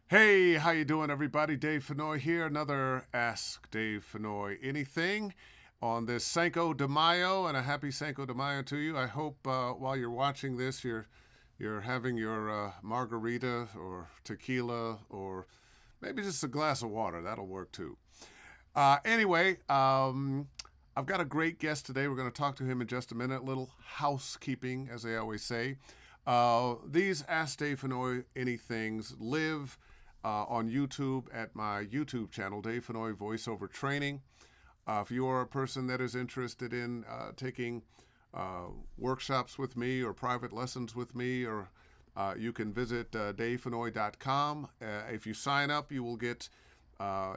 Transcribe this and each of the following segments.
Hey, how you doing, everybody? Dave Fennoy here. Another Ask Dave Fennoy Anything on this Cinco de Mayo, and a happy Cinco de Mayo to you. I hope while you're watching this, you're having your margarita or tequila or maybe just a glass of water. That'll work too. Anyway, I've got a great guest today. We're going to talk to him in just a minute. Little housekeeping, as they always say. These Ask Dave Fennoy Anythings live on YouTube at my YouTube channel, Dave Fennoy Voiceover Training. If you are a person that is interested in taking workshops with me or private lessons with me, or you can visit davefennoy.com. If you sign up, you will get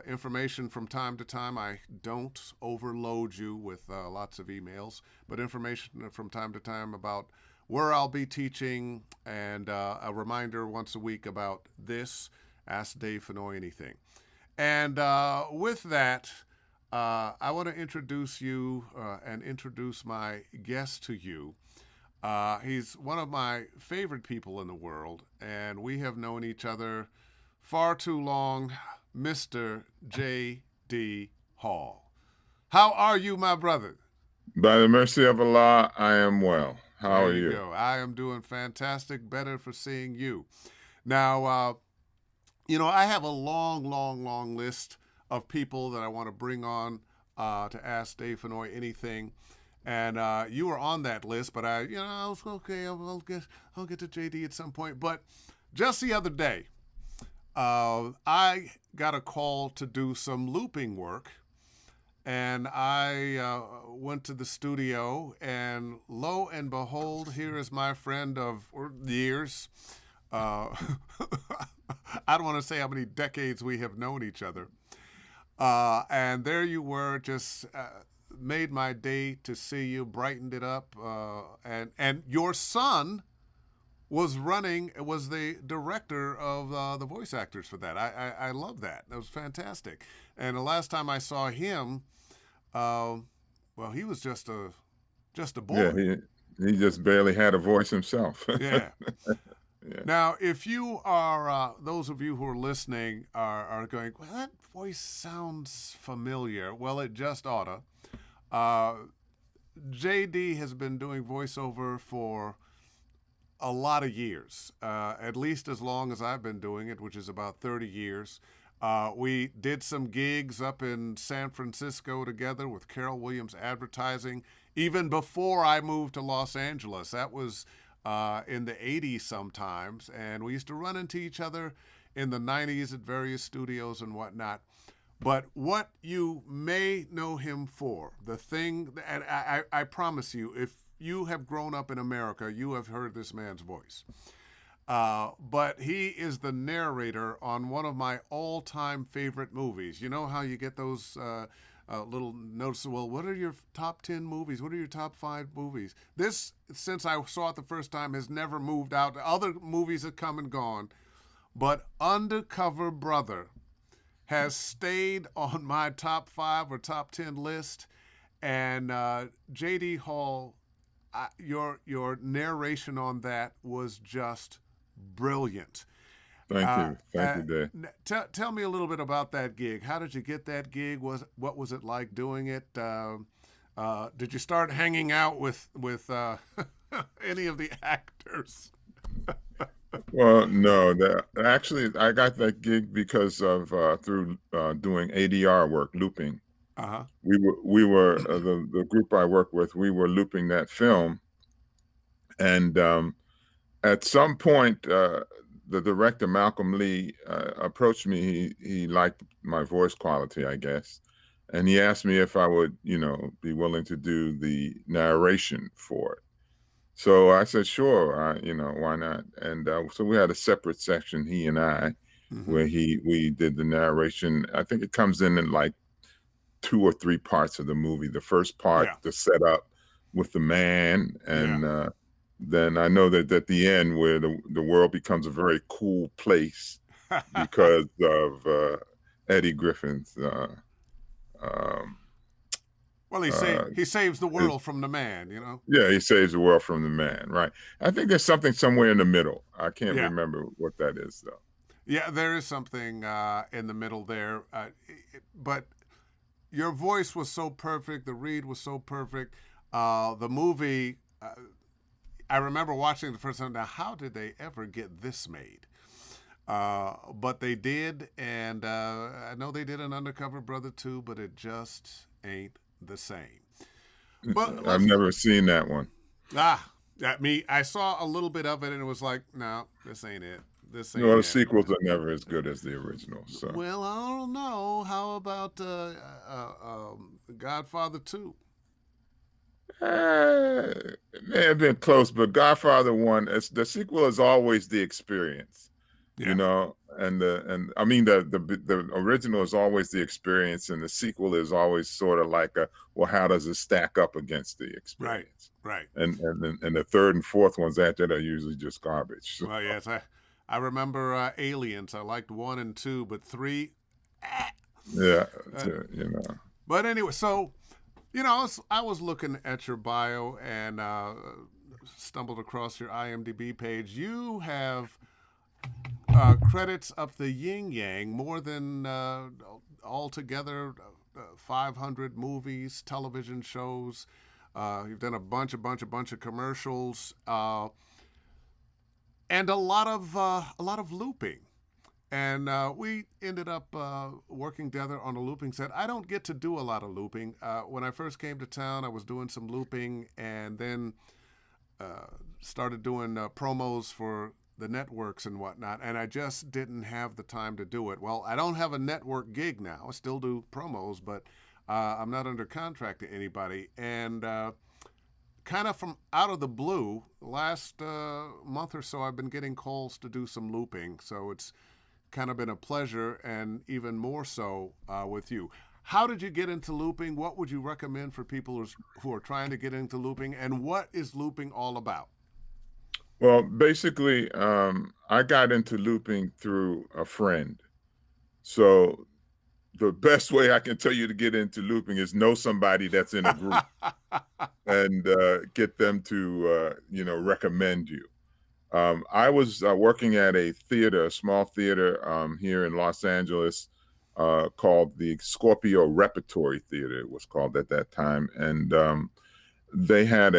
information from time to time. I don't overload you with lots of emails, but information from time to time about where I'll be teaching, and a reminder once a week about this Ask Dave Fennoy Anything. And with that, I want to introduce you and introduce my guest to you. He's one of my favorite people in the world, and we have known each other far too long, Mr. J.D. Hall. How are you, my brother? By the mercy of Allah, I am well. How There are you you? go. I am doing fantastic. Better for seeing you. Now, I have a long list of people that I want to bring on to ask Dave Fennoy anything. And you were on that list, but I was okay. I'll get to JD at some point. But just the other day, I got a call to do some looping work, and I went to the studio, and lo and behold, here is my friend of years. Uh, I don't want to say how many decades we have known each other. And there you were, just made my day to see you, brightened it up. And your son was the director of the voice actors for that. I love that. That was fantastic. And the last time I saw him, well, he was just a Yeah, boy. he just barely had a voice himself. Yeah. Yeah. Now, if you are those of you who are listening are going, well, that voice sounds familiar. Well, it just oughta. Uh, JD has been doing voiceover for a lot of years, at least as long as I've been doing it, which is about 30 years. We did some gigs up in San Francisco together with Carol Williams Advertising, even before I moved to Los Angeles. That was in the 80s sometimes, and we used to run into each other in the 90s at various studios and whatnot. But what you may know him for, the thing, and I promise you, if you have grown up in America, you have heard this man's voice. But he is the narrator on one of my all time favorite movies. You know how you get those little notes? Well, what are your top 10 movies? What are your top 5 movies? This, since I saw it the first time, has never moved out. Other movies have come and gone. But Undercover Brother has stayed on my top 5 or top 10 list. And J.D. Hall, your narration on that was just brilliant. Thank Uh, you. Thank uh, you, Dave. tell me a little bit about that gig. How did you get that gig? What was it like doing it? Did you start hanging out with any of the actors? Well, no, actually, I got that gig because of through doing ADR work, looping. Uh huh. We were the group I work with. We were looping that film, and at some point, the director Malcolm Lee approached me. He liked my voice quality, I guess, and he asked me if I would, be willing to do the narration for it. So I said, sure, why not? And so we had a separate section, he and I, Mm-hmm. where we did the narration. I think it comes in like two or three parts of the movie. The first part, Yeah. the setup with the man, Yeah. and then I know that at the end, where the world becomes a very cool place because of Eddie Griffin's. Um, Well, uh, he saves the world from the man. You know. Yeah, he saves the world from the man, right? I think there's something somewhere in the middle. I can't Yeah. remember what that is though. Yeah, there is something in the middle there, but your voice was so perfect. The read was so perfect. The movie, I remember watching it the first time. Now, how did they ever get this made? But they did, and I know they did an Undercover Brother too, but it just ain't the same. But I've let's never seen that one. I saw a little bit of it, and it was like, no, this ain't it. This Well, ain't the it. sequels are never as good as the original. So, Well, I don't know. How about Godfather 2? it may have been close, but Godfather One, the sequel is always the experience, you Yeah, know, and I mean the original is always the experience, and the sequel is always sort of like well, how does it stack up against the right, experience? right. And the third and fourth ones after that are usually just garbage. So, Well, yes, I remember Aliens. I liked 1 and 2, but 3, eh. yeah, Uh, you know. but anyway, so I was looking at your bio and stumbled across your IMDb page. You have credits up the yin yang, more than altogether 500 movies, television shows. You've done a bunch of commercials, and a lot of looping. And we ended up working together on a looping set. I don't get to do a lot of looping. When I first came to town, I was doing some looping, and then started doing promos for the networks and whatnot, and I just didn't have the time to do it. Well, I don't have a network gig now. I still do promos, but I'm not under contract to anybody. And kind of from out of the blue, last month or so, I've been getting calls to do some looping. So it's kind of been a pleasure, and even more so with you. How did you get into looping? What would you recommend for people who are trying to get into looping? And what is looping all about? Well, basically, I got into looping through a friend. So the best way I can tell you to get into looping is know somebody that's in a group and get them to recommend you. I was working at a theater, a small theater here in Los Angeles, called the Scorpio Repertory Theater. It was called at that time, and they had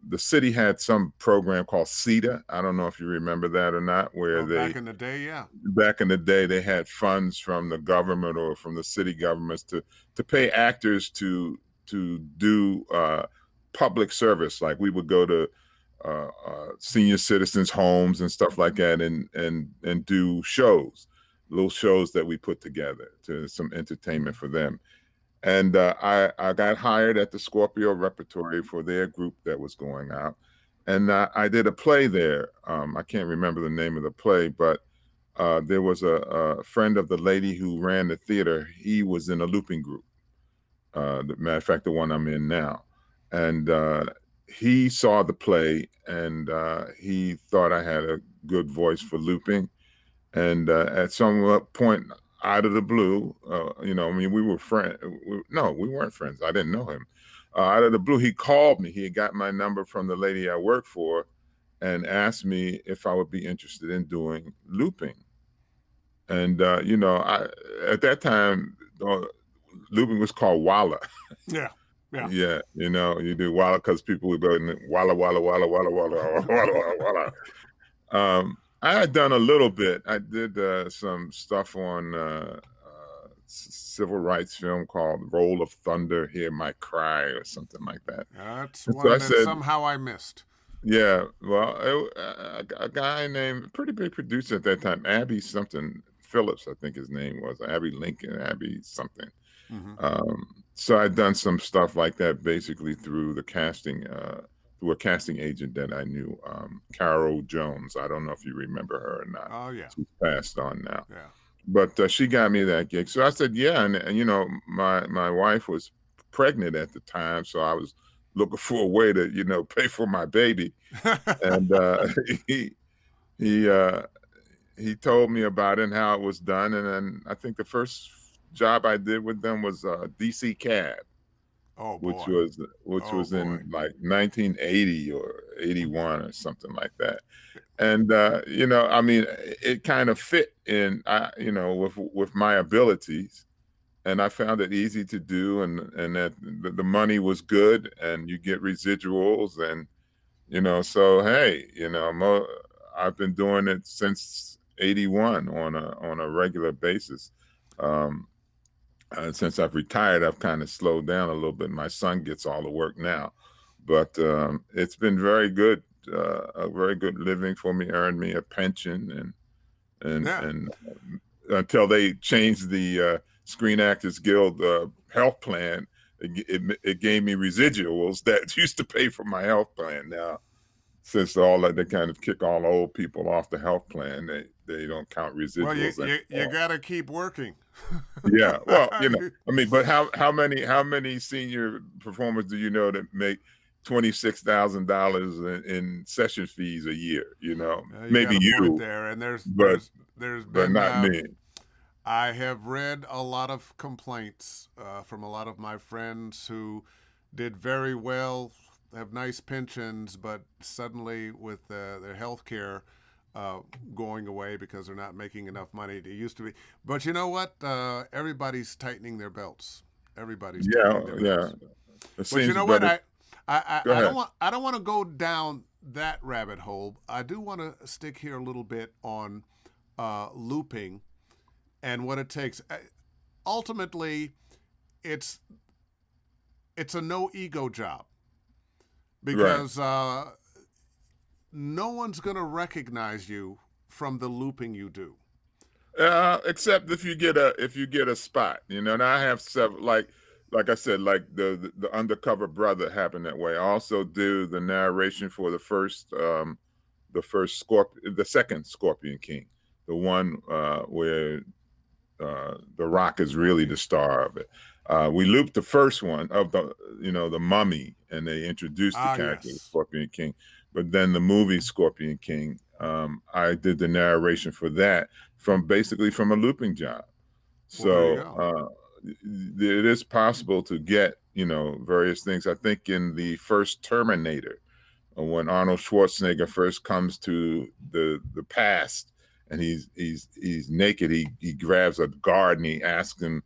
the city had some program called CETA. I don't know if you remember that or not, where Oh, back in the day, yeah. back in the day they had funds from the government or from the city governments to pay actors to do public service. Like we would go to senior citizens' homes and stuff like that, and do shows, little shows that we put together to some entertainment for them. And I got hired at the Scorpio Repertory for their group that was going out, and I did a play there. I can't remember the name of the play, but there was a friend of the lady who ran the theater. He was in a looping group. The matter of fact, the one I'm in now, and he saw the play, and he thought I had a good voice for looping. And at some point, out of the blue, I mean, we were friends. No, we weren't friends. I didn't know him. Out of the blue, he called me. He had got my number from the lady I worked for, and asked me if I would be interested in doing looping. And at that time, looping was called Walla. Yeah, yeah. Yeah, you do Walla because people would go and Walla Walla Walla Walla Walla Walla Walla. I had done a little bit. I did some stuff on civil rights film called "Roll of Thunder." Hear My Cry or something like that. That's And so I one that said, somehow I missed. "Yeah, well, a guy named pretty big producer at that time, Abby something Phillips, I think his name was Abby Lincoln, Abby something." Mm-hmm. So I'd done some stuff like that basically through through a casting agent that I knew, Carol Jones. I don't know if you remember her or not. Oh, yeah, She's passed on now, yeah. but she got me that gig. So I said, yeah, and my wife was pregnant at the time, so I was looking for a way to pay for my baby, and he he uh, he told me about it and how it was done, and then I think the first job I did with them was DC Cab, Oh which boy. was Oh boy. in like 1980 or '81 or something like that. And I mean, it kind of fit in, with my abilities, and I found it easy to do, and that the money was good, and you get residuals, and so hey, I've been doing it since '81 on a regular basis. Um, since I've retired, I've kind of slowed down a little bit. My son gets all the work now, but it's been very good, a very good living for me. Earned me a pension, Yeah. and until they changed the Screen Actors Guild health plan, it gave me residuals that used to pay for my health plan. Now, since all that, they kind of kick all the old people off the health plan, they don't count Well, residuals you anymore. got to keep working. Yeah, well, I mean, but how many senior performers do you know that make $26,000 in session fees a year? You got Maybe a point you, there, and but there's but been not me. I have read a lot of complaints from a lot of my friends who did very well, have nice pensions, but suddenly with their health care going away because they're not making enough money. It used to be. But you know what? Everybody's tightening their belts. Everybody's Yeah, tightening their yeah. belts. It But you seems, know what? but it, go I don't ahead. want to go down that rabbit hole. I do want to stick here a little bit on looping and what it takes. Ultimately, it's a no ego job Right. because no one's going to recognize you from the looping you do. Except if you get a spot, and I have several, like I said, like the undercover brother happened that way. I also do the narration for the second Scorpion King, the one where the Rock is really the star of it. We looped the first one of the Mummy, and they introduced the Ah, character of yes. Scorpion King. But then the movie Scorpion King, I did the narration for that basically from a looping job. Well, there you So go. it is possible to get various things. I think in the first Terminator, when Arnold Schwarzenegger first comes to the past, and he's naked, he grabs a guard and he asks him,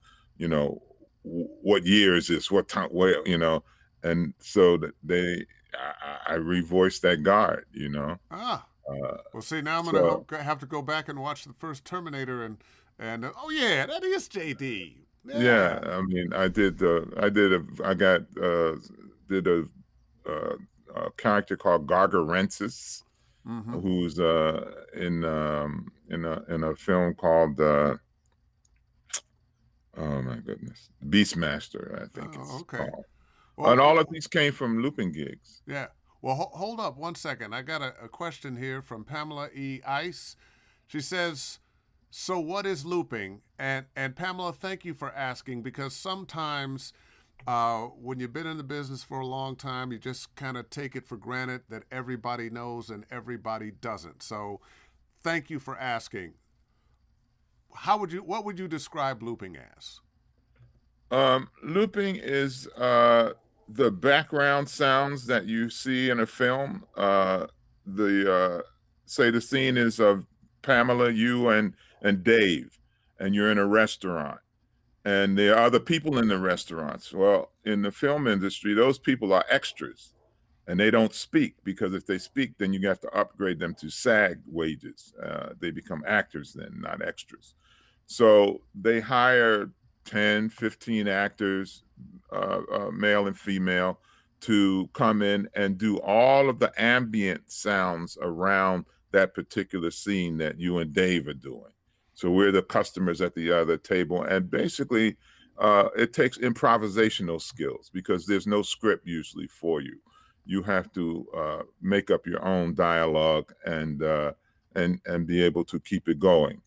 what year is this? What time? Where? And so that I revoiced that guard. Ah, Uh, well, see, now I'm so gonna have to go back and watch the first Terminator and oh yeah, that is JD. yeah, Yeah. I mean, did uh, a character called Gargarensis, Mm-hmm. who's in a film called oh my goodness, Beastmaster, I think Oh, it's okay. called. And all of Well, these came from looping gigs. yeah. Well, hold up one second. I got a question here from Pamela E. Ice. She says, "So what is looping?" And Pamela, thank you for asking because sometimes when you've been in the business for a long time, you just kind of take it for granted that everybody knows and everybody doesn't. So, thank you for asking. What would you describe looping as? Looping is the background sounds that you see in a film. The Say the scene is of Pamela, you and Dave, and you're in a restaurant, and there are other people in the restaurants. Well, in the film industry, those people are extras, and they don't speak, because if they speak, then you have to upgrade them to SAG wages. They become actors then, not extras. So they hire 10, 15 actors, male and female, to come in and do all of the ambient sounds around that particular scene that you and Dave are doing. So we're the customers at the other table. And basically, it takes improvisational skills, because there's no script usually for you. You have to make up your own dialogue, and be able to keep it going.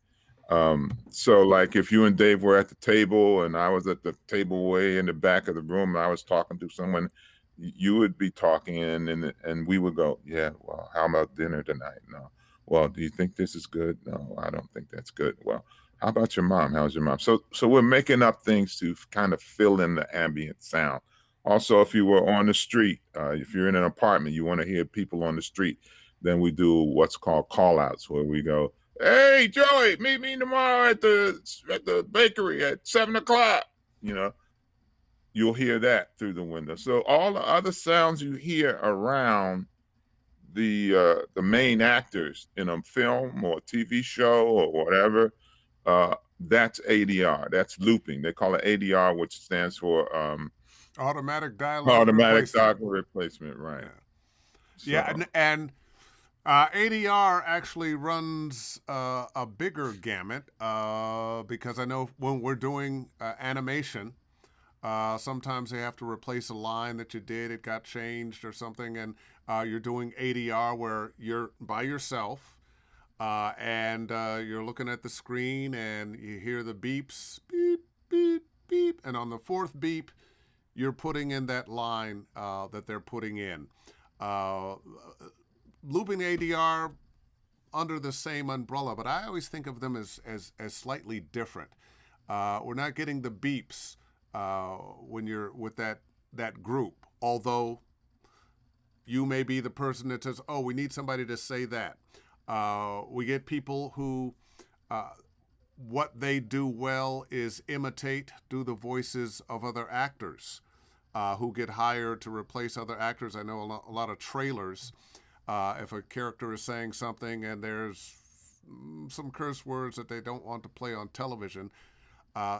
So like if you and Dave were at the table and I was at the table way in the back of the room and I was talking to someone, you would be talking, and we would go, yeah, well, how about dinner tonight? No. Well, do you think this is good? No, I don't think that's good. Well, how about your mom? How's your mom? So we're making up things to kind of fill in the ambient sound. Also, if you were on the street, if you're in an apartment, you want to hear people on the street, then we do what's called call outs, where we go, "Hey, Joey, meet me tomorrow at the bakery at 7 o'clock." You know, you'll hear that through the window. So all the other sounds you hear around the main actors in a film or TV show or whatever, that's ADR. That's looping. They call it ADR, which stands for Automatic dialogue automatic replacement. document replacement. Right. Yeah, So and ADR actually runs a bigger gamut because I know when we're doing animation, sometimes they have to replace a line that you did, it got changed or something, and you're doing ADR where you're by yourself and you're looking at the screen and you hear the beeps, beep, beep, beep, and on the fourth beep, you're putting in that line that they're putting in. Uh, Looping ADR under the same umbrella, but I always think of them as slightly different. We're not getting the beeps when you're with that group, although you may be the person that says, "Oh, we need somebody to say that." We get people who what they do well is imitate, do the voices of other actors who get hired to replace other actors. I know a lot of trailers. If a character is saying something and there's some curse words that they don't want to play on television,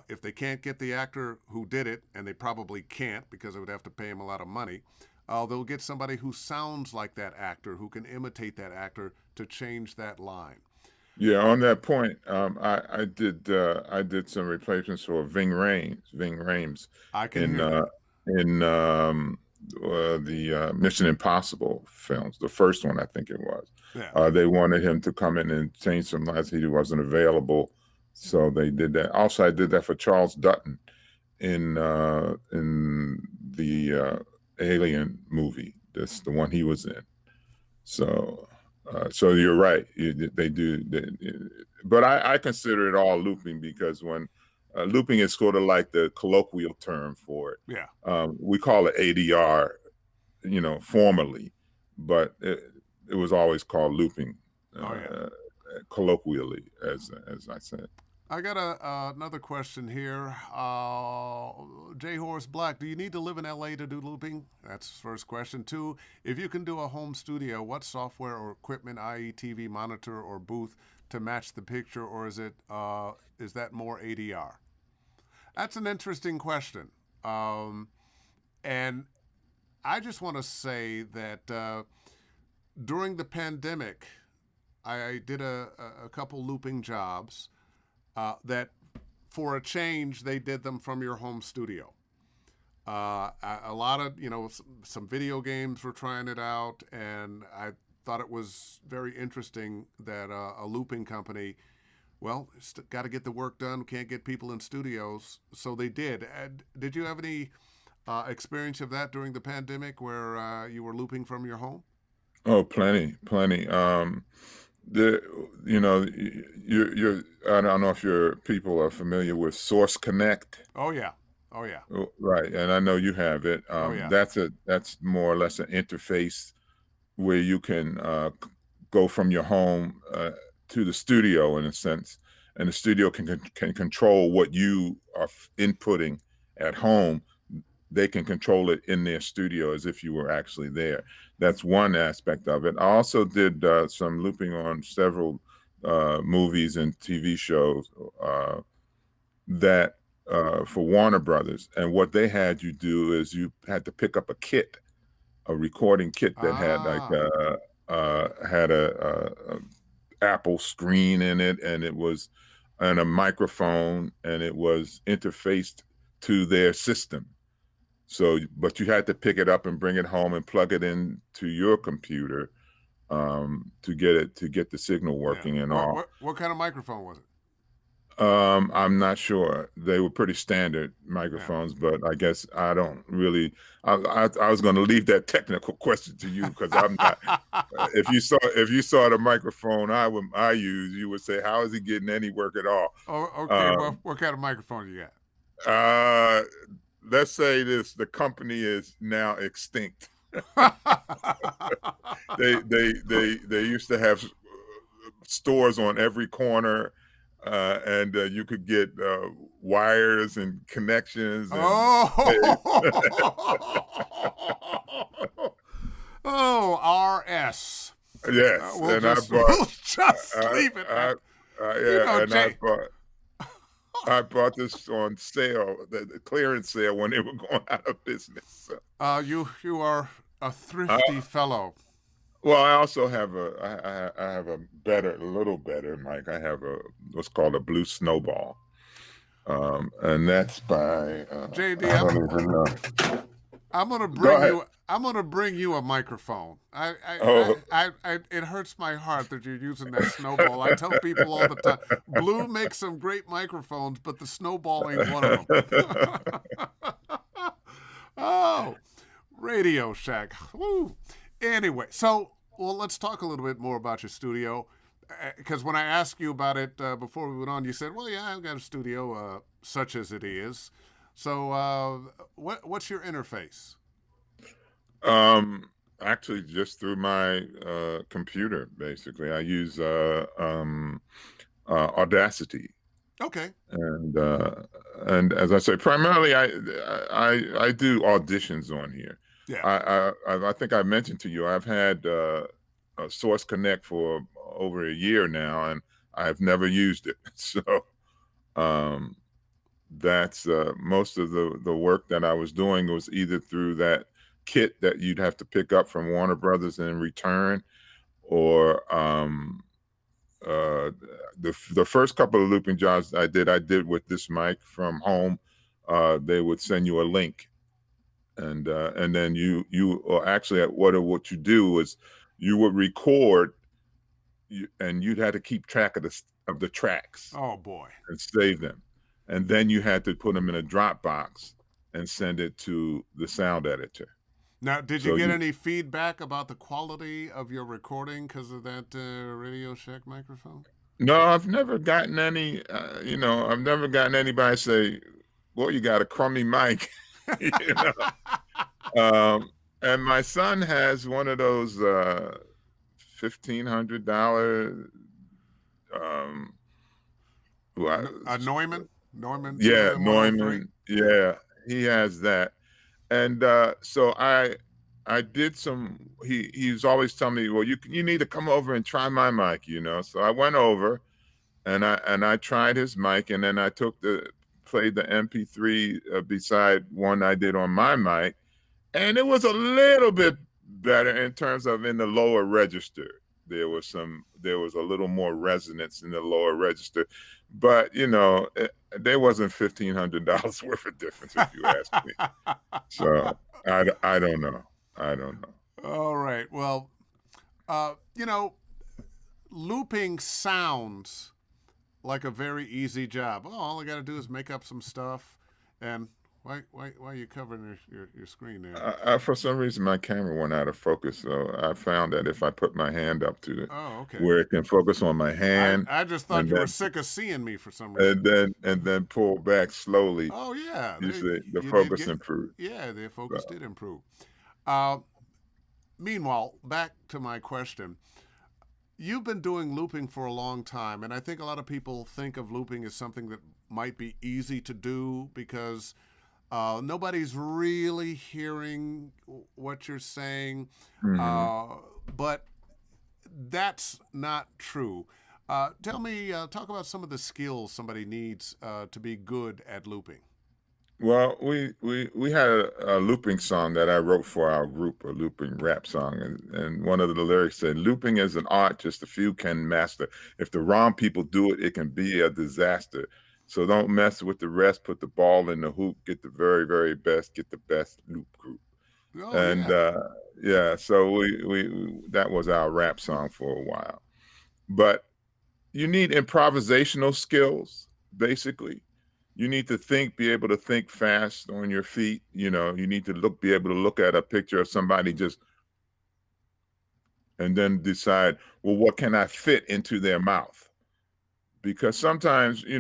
if they can't get the actor who did it, and they probably can't because they would have to pay him a lot of money, they'll get somebody who sounds like that actor, who can imitate that actor to change that line. yeah, on that point, I did some replacements for Ving Rhames I can in hear that. the Mission Impossible films, the first one I think it was. Yeah. They wanted him to come in and change some lines. He wasn't available, so they did that. Also, I did that for Charles Dutton in the Alien movie. That's the one he was in. So, so you're right. They do, but I consider it all looping because when looping is sort of like the colloquial term for it. Yeah. We call it ADR, formally, but it was always called looping, colloquially, as I said. I got another question here. J Horse Black, do you need to live in LA to do looping? That's first question. Two, if you can do a home studio, what software or equipment, i.e., TV monitor or booth, to match the picture, or is that more ADR? That's an interesting question, and I just want to say that during the pandemic, I did a couple looping jobs that for a change, they did them from your home studio. A lot of, some video games were trying it out, and I thought it was very interesting that a looping company, well, got to get the work done, can't get people in studios, so they did. Did you have any experience of that during the pandemic where you were looping from your home? Oh, plenty, plenty. The you're I don't know if your people are familiar with Source Connect. Oh yeah, oh yeah, Right, and I know you have it. oh yeah. That's more or less an interface where you can go from your home to the studio in a sense, and the studio can control what you are inputting at home. They can control it in their studio as if you were actually there. That's one aspect of it. I also did some looping on several movies and TV shows that for Warner Brothers. And what they had you do is you had to pick up a recording kit that had like Ah, had a Apple screen in it, and it was and a microphone, and it was interfaced to their system. So, but you had to pick it up and bring it home and plug it into your computer to get the signal yeah. working and What, all. what what kind of microphone was it? I'm not sure. They were pretty standard Yeah. microphones, but I guess I don't really. I was going to leave that technical question to you because I'm not. If you saw the microphone I use, you would say, "How is he getting any work at all?" Oh, okay. Well, Um, what kind of microphone you got? uh, let's say the company is now extinct. They used to have stores on every corner, and you could get wires and connections and oh, RS. yes, We'll and I just bought we'll just leave it at yeah, and Jay. I bought this on sale, the clearance sale when they were going out of business. So, You are a uh, thrifty fellow. well, I also have I have a little better mic. I have a what's called a Blue Snowball, and that's by JD, I don't even know. I'm gonna Go bring ahead. you. I'm gonna bring you a microphone. Oh. It hurts my heart that you're using that snowball. I tell people all the time, Blue makes some great microphones, but the snowball ain't one of them. Oh, Radio Shack. Woo. Anyway, so well, let's talk a little bit more about your studio. Because when I asked you about it before we went on, you said, "Well, yeah, I've got a studio, such as it is." So, what's your interface? Um, actually, just through my computer, basically. I use Audacity, Okay. and as I say, primarily I do auditions on here. Yeah. I think I mentioned to you I've had a Source Connect for over a year now, and I've never used it. So um, that's most of the work that I was doing was either through that kit that you'd have to pick up from Warner Brothers and return, or uh, the first couple of looping jobs I did with this mic from home. They would send you a link, and then or actually what you do is you would record, and you'd have to keep track of the tracks Oh boy. and save them, and then you had to put them in a Dropbox and send it to the sound editor. Now, did you So get you any feedback about the quality of your recording because of that Radio Shack microphone? No, I've never gotten any. I've never gotten anybody say, "Well, you got a crummy mic." you know. And my son has one of those $1,500. Um, A Neumann yeah, 7103. Neumann. Yeah, he has that, and so I did some. He's always telling me, "Well, you need to come over and try my mic," So I went over, and I tried his mic, and then I played the MP3 beside one I did on my mic, and it was a little bit better in terms of in the lower register. There was a little more resonance in the lower register, but there wasn't $1,500 worth of difference if you ask me. So I don't know. I don't know. All right. Well, you know, looping sounds like a very easy job. Oh, all I got to do is make up some stuff. And why are you covering your screen there? For some reason, my camera went out of focus, so I found that if I put my hand up to Oh, okay. where it can focus on my hand, I just thought and you were then sick of seeing me for some and reason. then pull back slowly, Oh yeah, you see the you did focus get improved. yeah, the So, focus did improve. Uh, Meanwhile, back to my question. You've been doing looping for a long time, and I think a lot of people think of looping as something that might be easy to do because nobody's really hearing what you're saying. mhm. Uh, but that's not true. Talk about some of the skills somebody needs to be good at looping. Well, we had a looping song that I wrote for our group, a looping rap song, and one of the lyrics said, "Looping is an art just a few can master. If the wrong people do it, it can be a disaster. So don't mess with the rest. Put the ball in the hoop. Get the very very best. Get the best loop group." Oh And yeah. yeah, so we that was our rap song for a while. But you need improvisational skills, basically. You need to be able to think fast on your feet. You need to be able to look at a picture of somebody just, and then decide, well, what can I fit into their mouth? because sometimes you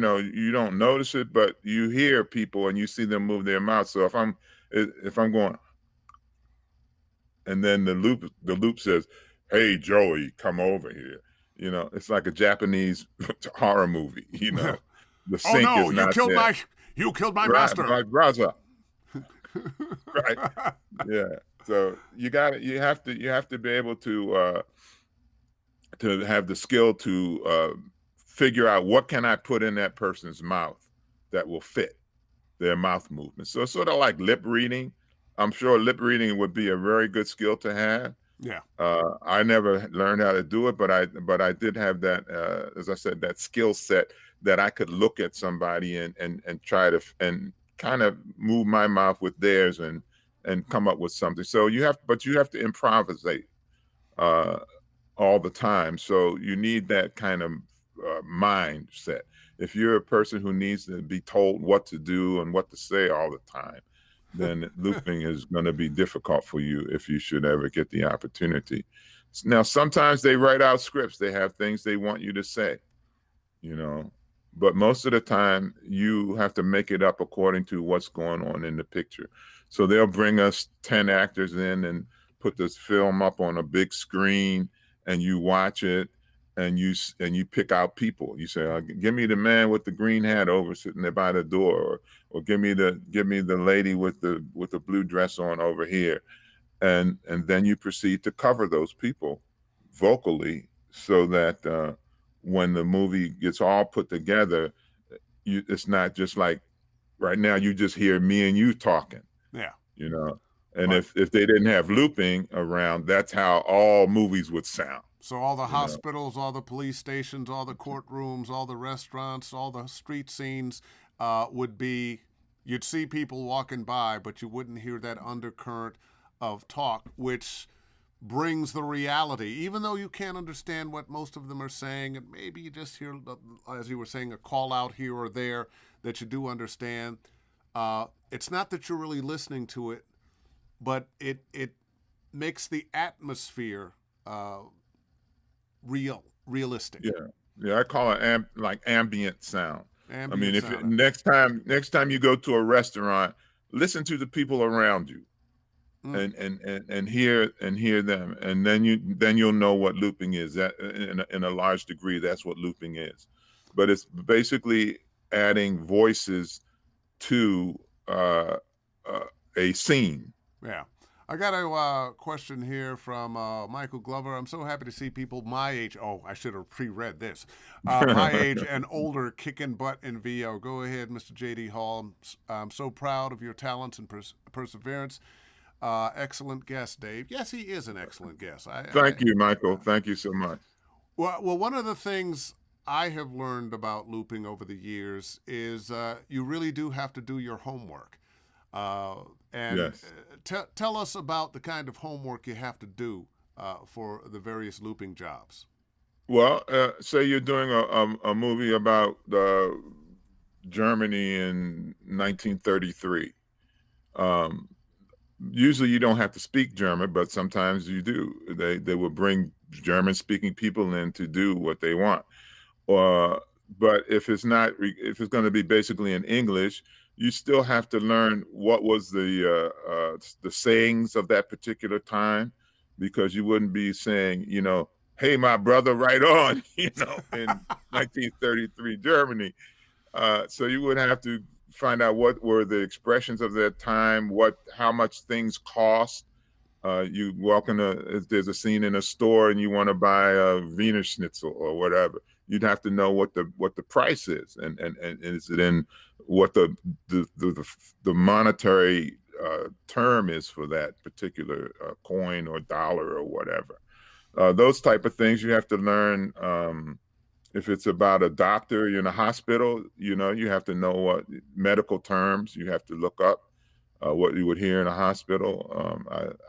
don't notice it, but you hear people and you see them move their mouth. So if I'm going, and then the loop says, "Hey Joey, come over here." It's like a Japanese horror movie. The Oh sync no, is not there. you killed my Right, master. my brother. Right. Yeah. So you have to be able to have the skill to figure out what can I put in that person's mouth that will fit their mouth movement. So it's sort of like lip reading. I'm sure lip reading would be a very good skill to have. Yeah. I never learned how to do it, but I did have that, as I said, that skill set that I could look at somebody and try to and kind of move my mouth with theirs and come up with something. So you have to improvisate uh, all the time. So you need that kind of mindset. If you're a person who needs to be told what to do and what to say all the time, then looping is going to be difficult for you if you should ever get the opportunity. Now, sometimes they write out scripts. They have things they want you to say, you know, but most of the time you have to make it up according to what's going on in the picture. So they'll bring us 10 actors in and put this film up on a big screen, and you watch it, and you pick out people. You say, give me the man with the green hat over sitting there by the door, or give me the lady with the blue dress on over here. And then you proceed to cover those people vocally, so that when the movie gets all put together, it's not just like right now you just hear me and you talking. Yeah. And Right. if they didn't have looping around, that's how all movies would sound. So all the hospitals, all the police stations, all the courtrooms, all the restaurants, all the street scenes would be, you'd see people walking by, but you wouldn't hear that undercurrent of talk, which brings the reality. Even though you can't understand what most of them are saying, and maybe you just hear, as you were saying, a call out here or there that you do understand. It's not that you're really listening to it, but it makes the atmosphere realistic. Yeah. I call it like ambient sound. I mean, Ambient if sound. next time you go to a restaurant, listen to the people around you, and hear them, and then you'll know what looping is. That in a large degree, that's what looping is. But it's basically adding voices to a scene. Yeah. I got a question here from Michael Glover. I'm so happy to see people my age. Oh, I should have pre-read this. My age and older kicking butt in VO. Go ahead, Mr. J.D. Hall. I'm so proud of your talents and perseverance. Excellent guest, Dave. Yes, he is an excellent guest. Thank you, Michael. Thank you so much. Well, one of the things I have learned about looping over the years is you really do have to do your homework. And Yes. Tell us about the kind of homework you have to do for the various looping jobs. Well, say you're doing a movie about Germany in 1933. Um, Usually you don't have to speak German, but sometimes you do. They will bring German-speaking people in to do what they want. Uh, but if it's going to be basically in English, you still have to learn what was the sayings of that particular time, because you wouldn't be saying, "Hey, my brother, right on," in 1933 Germany. So you would have to find out what were the expressions of that time, how much things cost. You walk if there's a scene in a store and you want to buy a Wiener Schnitzel or whatever, you'd have to know what the price is, and is it in what the monetary term is for that particular coin or dollar or whatever. Those type of things you have to learn. If it's about a doctor in a hospital, you have to know what medical terms you have to look up. What you would hear in a hospital.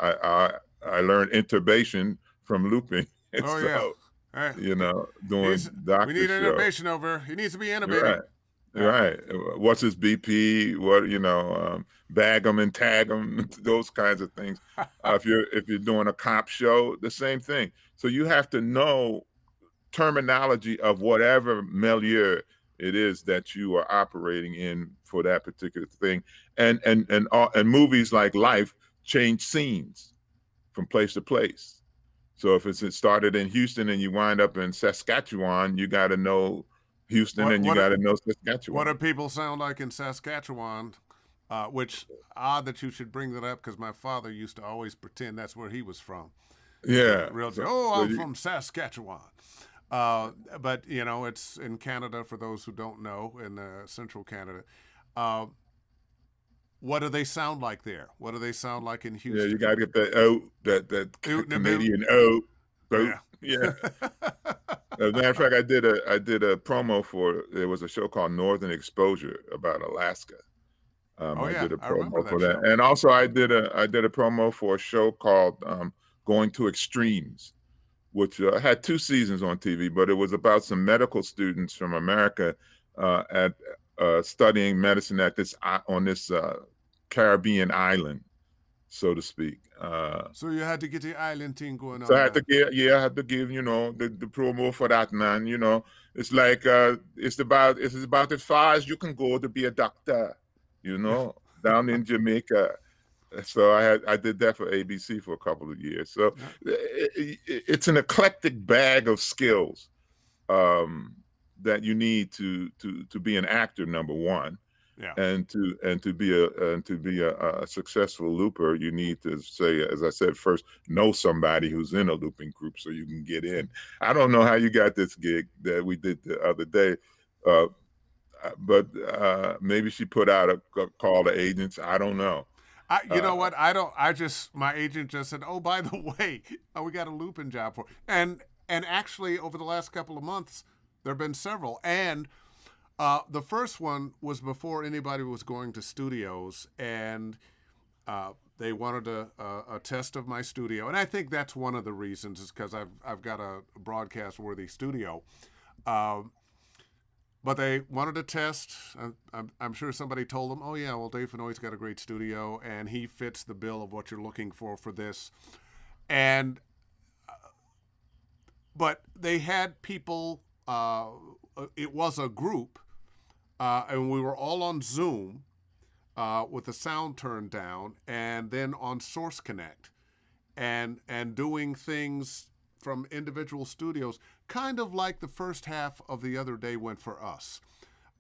I learned intubation from looping. Oh, So, yeah. All right. doing We doctor need an show. intubation over. He needs to be intubated. Right. Yeah. Right. What's his BP? What, bag him and tag him, those kinds of things. If you're doing a cop show, the same thing. So you have to know terminology of whatever milieu it is that you are operating in for that particular thing. And movies like Life change scenes from place to place. So if it started in Houston and you wind up in Saskatchewan, you got to know Houston What and you what got to know what do Saskatchewan. people sound like in Saskatchewan? Which odd that you should bring that up because my father used to always pretend that's where he was from. He's a Yeah. real, So, oh, so I'm you, from Saskatchewan. But it's in Canada for those who don't know, in central Canada. Uh, what do they sound like there? What do they sound like in yeah, you Houston? got to get that oat, that Oot and a boot. Canadian oat, boat. Yeah. Yeah. As a matter of fact, I did a promo for, there was a show called Northern Exposure about Alaska. Oh I yeah, did a I remember promo for that that, show. and also I did a promo for a show called Going to Extremes, which had 2 seasons on TV, but it was about some medical students from America at studying medicine at this on this Caribbean island, so to speak. So you had to get the island thing going So I on had to now. give, yeah, I had to give, the promo for that, man. It's like it's about as far as you can go to be a doctor, down in Jamaica. So I did that for ABC for a couple of years. So Yeah. it's an eclectic bag of skills um, that you need to be an actor, number one, Yeah. and to be a successful looper. You need to say, as I said, first know somebody who's in a looping group so you can get in. I don't know how you got this gig that we did the other day. Uh, but maybe she put out a call to agents. I don't know. You Uh, know what? I don't. I just my agent just said, "Oh, by the way, we got a looping job for." And actually, over the last couple of months, there've been several. And the first one was before anybody was going to studios, and they wanted a test of my studio, and I think that's one of the reasons is because I've got a broadcast worthy studio. Um, but they wanted a test. I'm sure somebody told them, "Oh yeah, well Dave Fennoy's got a great studio, and he fits the bill of what you're looking for this." And but they had people. It was a group, and we were all on Zoom with the sound turned down, and then on Source Connect, and doing things from individual studios, kind of like the first half of the other day went for us.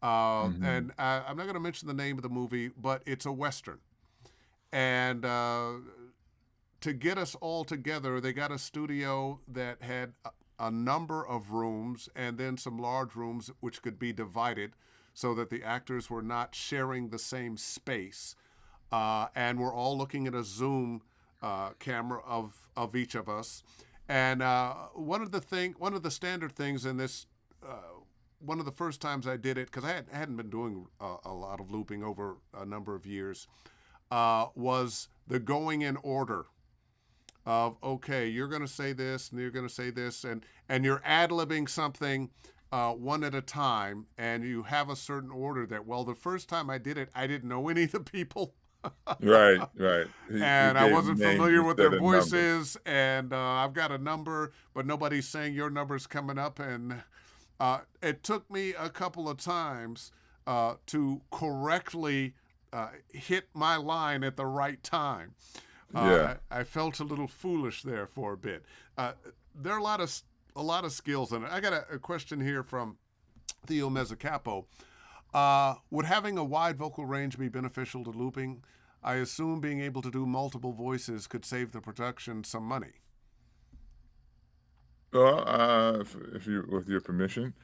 mhm. And I'm not going to mention the name of the movie, but it's a Western. And to get us all together, they got a studio that had a number of rooms and then some large rooms which could be divided so that the actors were not sharing the same space. And we're all looking at a Zoom camera of each of us. And one of the standard things in this, one of the first times I did it, because I hadn't been doing a lot of looping over a number of years, was the going in order of, okay, you're going to say this and you're going to say this, and you're ad-libbing something one at a time, and you have a certain order that, well, the first time I did it, I didn't know any of the people. Right, right. He And I gave them wasn't names familiar with their instead of numbers. voices, and I've got a number, but nobody's saying your number's coming up, and it took me a couple of times to correctly hit my line at the right time. Yeah. I felt a little foolish there for a bit. There are a lot of skills in it. I got a question here from Theo Mezzacapo. Would having a wide vocal range be beneficial to looping? I assume being able to do multiple voices could save the production some money. Well, if you, with your permission,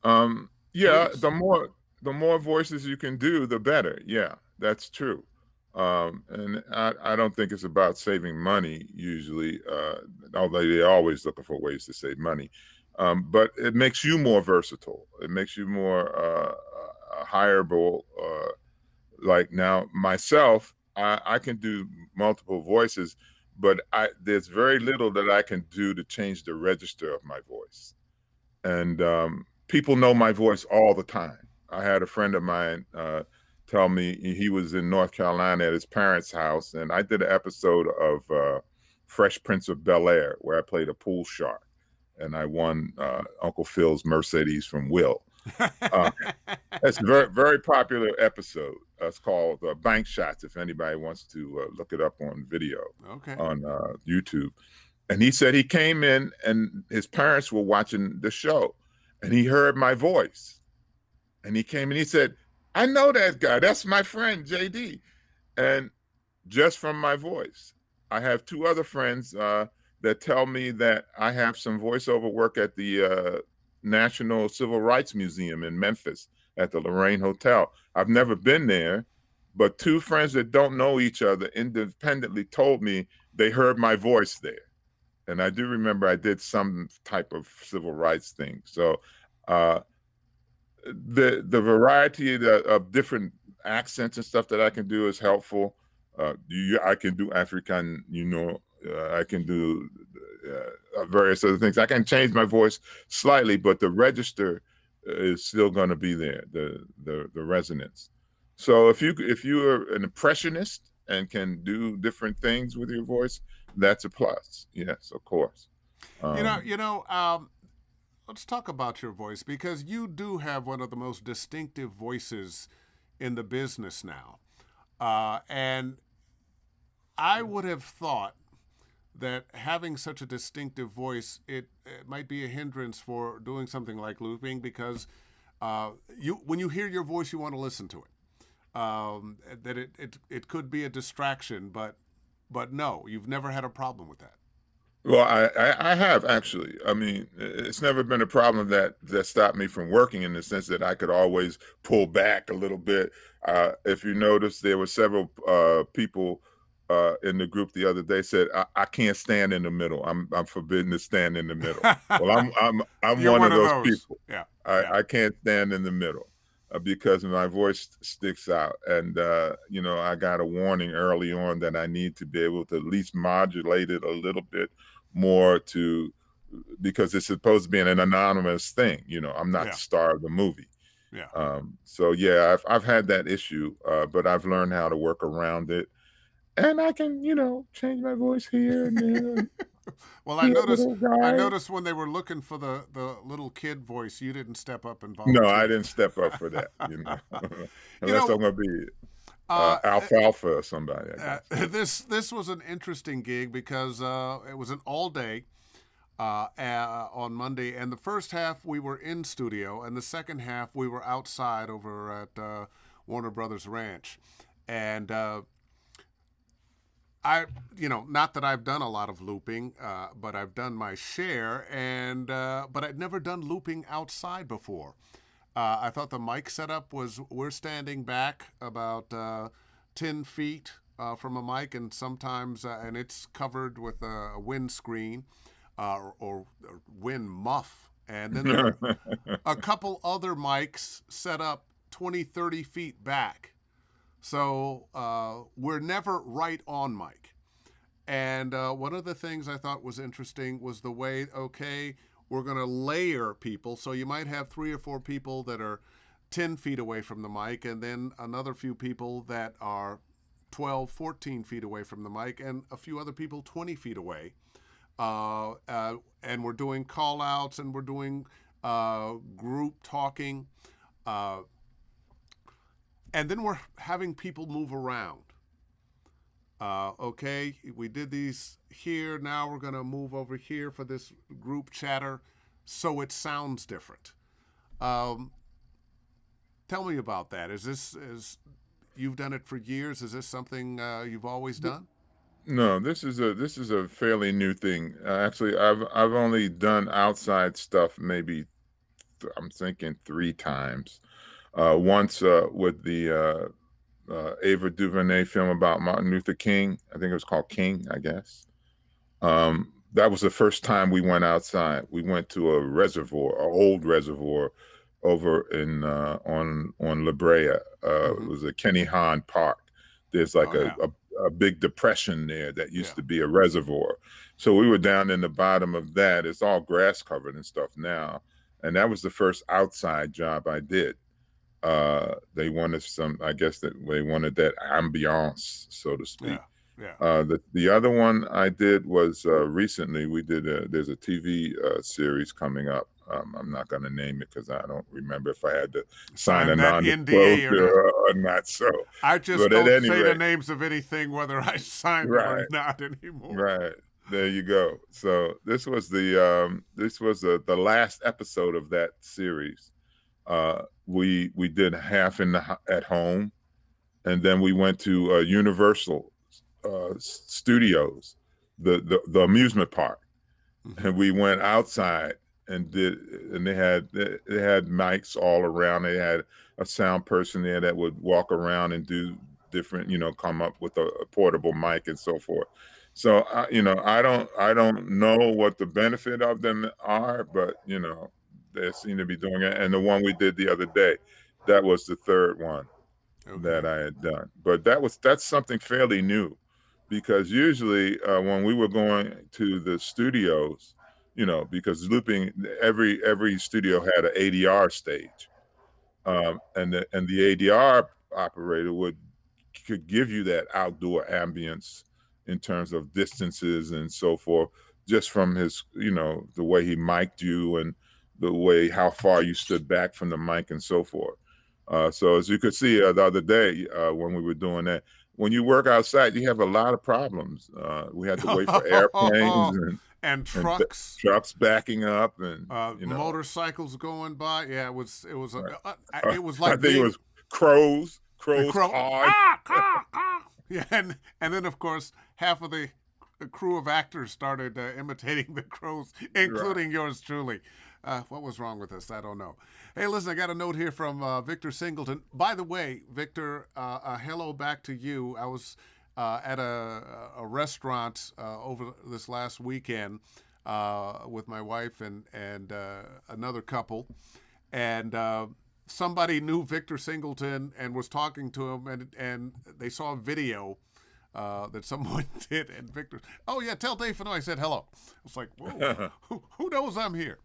yeah, Please. the more voices you can do, the better. Yeah, that's true. And I don't think it's about saving money usually, although they're always looking for ways to save money. But it makes you more versatile. It makes you more hireable. Like now, myself, I can do multiple voices, but there's very little that I can do to change the register of my voice. And people know my voice all the time. I had a friend of mine tell me he was in North Carolina at his parents' house, and I did an episode of Fresh Prince of Bel Air where I played a pool shark. and I won Uncle Phil's Mercedes from Will. Uh, It's a very, very popular episode. It's called Bank Shots, if anybody wants to look it up on video Okay. on YouTube. And he said he came in and his parents were watching the show and he heard my voice. And he came and he said, I know that guy. That's my friend, JD. And just from my voice, I have two other friends that tell me that I have some voiceover work at the National Civil Rights Museum in Memphis at the Lorraine Hotel. I've never been there, but two friends that don't know each other independently told me they heard my voice there. And I do remember I did some type of civil rights thing. So the variety of different accents and stuff that I can do is helpful. I can do African, I can do various other things. I can change my voice slightly, but the register is still going to be there, the resonance. So if you're an impressionist and can do different things with your voice, that's a plus. Yes, of course. Let's talk about your voice, because you do have one of the most distinctive voices in the business now. And I would have thought that having such a distinctive voice, it might be a hindrance for doing something like looping, because when you hear your voice, you want to listen to it. That it could be a distraction, but no, you've never had a problem with that. Well, I have actually. I mean, it's never been a problem that stopped me from working, in the sense that I could always pull back a little bit. If you notice, there were several people in the group the other day said, I can't stand in the middle. I'm forbidden to stand in the middle. Well, I'm You're one of those those people. Yeah. I can't stand in the middle because my voice sticks out. And, I got a warning early on that I need to be able to at least modulate it a little bit more, because it's supposed to be an anonymous thing. I'm not the star of the movie. Yeah. So yeah, I've had that issue, but I've learned how to work around it. And I can, change my voice here and there. Well, I noticed when they were looking for the little kid voice, you didn't step up and volunteer. No, I didn't step up for that. Unless I'm going to be alfalfa or somebody, I guess. This was an interesting gig, because it was an all day on Monday, and the first half we were in studio, and the second half we were outside over at Warner Brothers Ranch, and not that I've done a lot of looping, but I've done my share, and but I'd never done looping outside before. I thought the mic setup we're standing back about 10 feet from a mic, and sometimes and it's covered with a windscreen or wind muff. And then there are a couple other mics set up 20, 30 feet back. So we're never right on mic. And one of the things I thought was interesting was the way, we're going to layer people. So you might have 3 or 4 people that are 10 feet away from the mic, and then another few people that are 12, 14 feet away from the mic, and a few other people 20 feet away. And we're doing call outs, and we're doing group talking. And then we're having people move around. We did these here. Now we're going to move over here for this group chatter, so it sounds different. Tell me about that. You've done it for years? Is this something you've always done? No, this is a fairly new thing. Actually, I've only done outside stuff maybe I'm thinking 3 times. Once with the Ava DuVernay film about Martin Luther King. I think it was called King, I guess. That was the first time we went outside. We went to a reservoir, an old reservoir over in on La Brea. It was a Kenny Hahn Park. There's like a big depression there that used to be a reservoir. So we were down in the bottom of that. It's all grass covered and stuff now. And that was the first outside job I did. They wanted that ambiance, so to speak. Yeah. The other one I did was recently. There's a TV series coming up. I'm not going to name it because I don't remember if I had to sign a Sign that NDA or non-disclosure not. or not. So, I just but at don't any say the rate, names of anything, whether I signed it or right, not anymore. right. There you go. So this was the last episode of that series. We did half at home, and then we went to Universal Studios, the amusement park, Mm-hmm. and we went outside and they had mics all around. They had a sound person there that would walk around and do different, come up with a portable mic and so forth. So I don't know what the benefit of them are, but they seem to be doing it. And the one we did the other day, that was the third one that Okay. I had done. But that's something fairly new, because usually when we were going to the studios, because looping, every studio had an ADR stage, and the ADR operator could give you that outdoor ambience in terms of distances and so forth, just from his, the way he mic'd you and the way how far you stood back from the mic and so forth. So as you could see the other day when we were doing that, when you work outside, you have a lot of problems. We had to wait for airplanes And and trucks, trucks backing up, and motorcycles going by. Yeah, right. it was I like think it being was crows a crow. cawing. Yeah, and then of course half of the crew of actors started imitating the crows, Right. including yours truly. What was wrong with us? I don't know. Hey, listen, I got a note here from Victor Singleton. By the way, Victor, hello back to you. I was at a restaurant over this last weekend with my wife and another couple, and somebody knew Victor Singleton and was talking to him, and they saw a video that someone did, and Victor, oh yeah, tell Dave Fennoy I said hello. I was like, whoa, who knows I'm here?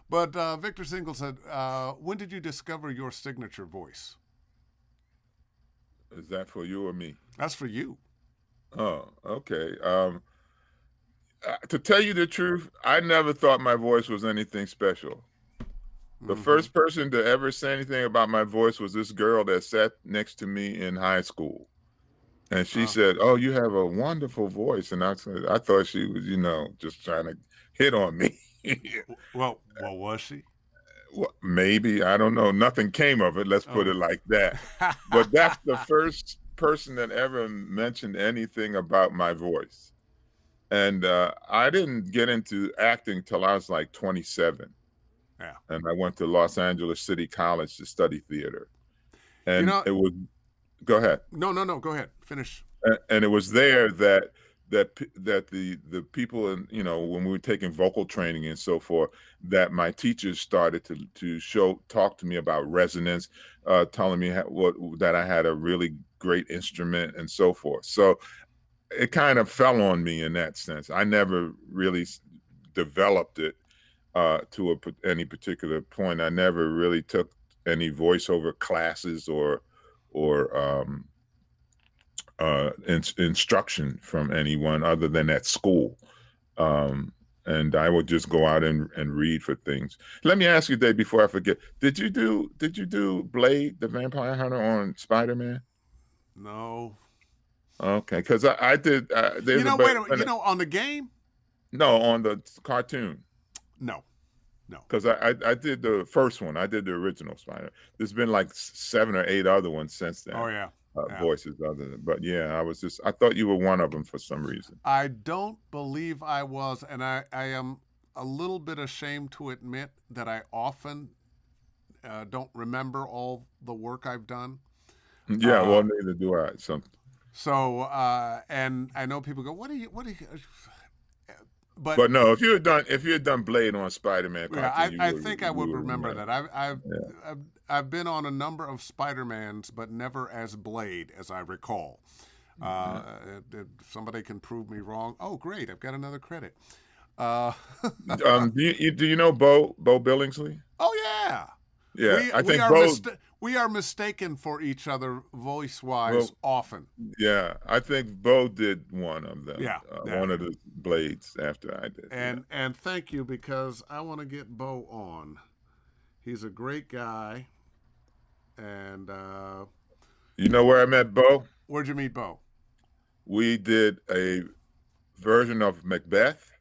But Victor Singleton said, when did you discover your signature voice? Is that for you or me? That's for you. Oh, okay. To tell you the truth, I never thought my voice was anything special. The Mm-hmm. first person to ever say anything about my voice was this girl that sat next to me in high school. And she said, "Oh, you have a wonderful voice." And I said, I thought she was, just trying to hit on me. Well, was she? Well, maybe, I don't know. Nothing came of it. Let's put Oh. it like that. But that's the first person that ever mentioned anything about my voice. And I didn't get into acting till I was like 27. Yeah. And I went to Los Angeles City College to study theater. You And know, it was, go ahead. no. Go ahead. Finish. And it was there that the people, and when we were taking vocal training and so forth, that my teachers started to talk to me about resonance, telling me that I had a really great instrument and so forth. So it kind of fell on me in that sense. I never really developed it to any particular point. I never really took any voiceover classes or instruction from anyone other than at school. And I would just go out and read for things. Let me ask you, Dave, before I forget, did you do Blade the Vampire Hunter on Spiderman? No. Okay, because I did. There's a Wait a minute. On the game? no, on the cartoon. No. Because I did the first one. I did the original Spider. There's been like 7 or 8 other ones since Oh then. yeah. Yeah. Voices other than, but yeah, I thought you were one of them for some reason. I don't believe I was, and I am a little bit ashamed to admit that I often don't remember all the work I've done. Yeah, well, neither do I. So, and I know people go, "What are you?" But no, if you had done Blade on Spider-Man cartoon, I think I would you remember remember. that. Yeah. I've been on a number of Spider-Mans, but never as Blade, as I recall. If somebody can prove me wrong, oh great, I've got another credit. Do you know Bo Billingsley? Oh yeah, Yeah, I we think are Bo. we are mistaken for each other voice-wise Well, often. yeah, I think Bo did one of them, Yeah, yeah. one of the blades after I did. Yeah. And thank you, because I want to get Bo on. He's a great guy. And You know where I met Bo? where'd you meet Bo? We did a version of Macbeth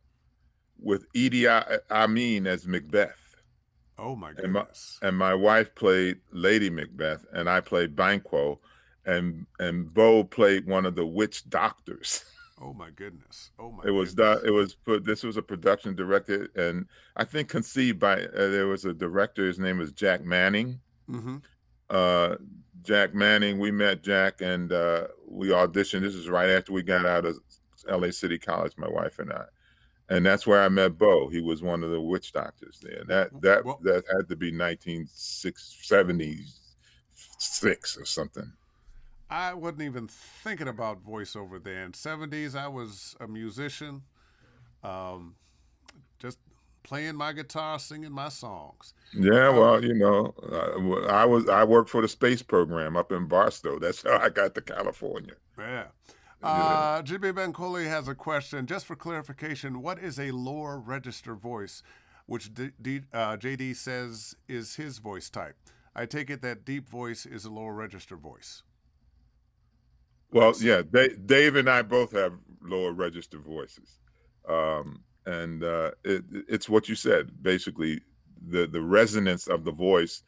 with Idi Amin as Macbeth, Oh my and my goodness. and my wife played Lady Macbeth, and I played Banquo, and Bo played one of the witch doctors. Oh my goodness. Oh my It was done. goodness. It was put. This was a production directed, and I think conceived by. There was a director. His name was Jack Manning. Mm-hmm. Uh, Jack Manning. We met Jack, and we auditioned. This is right after we got out of L.A. City College, my wife and I, and that's where I met Bo. He was one of the witch doctors there. Well, That had to be 1976 or something. I wasn't even thinking about voiceover then. 70s, I was a musician, just playing my guitar, singing my songs. Yeah, Uh, well, I worked for the space program up in Barstow. That's how I got to California. yeah. Yeah. Jimmy Bencoli has a question. Just for clarification, what is a lower register voice, which JD says is his voice type? I take it that deep voice is a lower register voice. Well, yeah, Dave and I both have lower register voices, and it's what you said. Basically, the resonance of the voice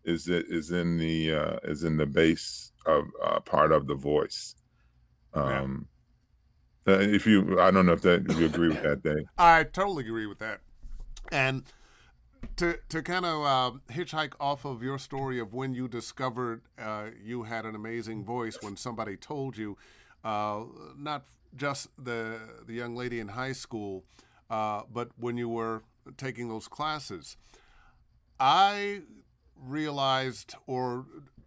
is in the bass of part of the voice. Yeah. If you, I don't know if you agree with that, Dave. I totally agree with that. And to kind of hitchhike off of your story of when you discovered you had an amazing voice, when somebody told you, not just the young lady in high school, but when you were taking those classes, I realized or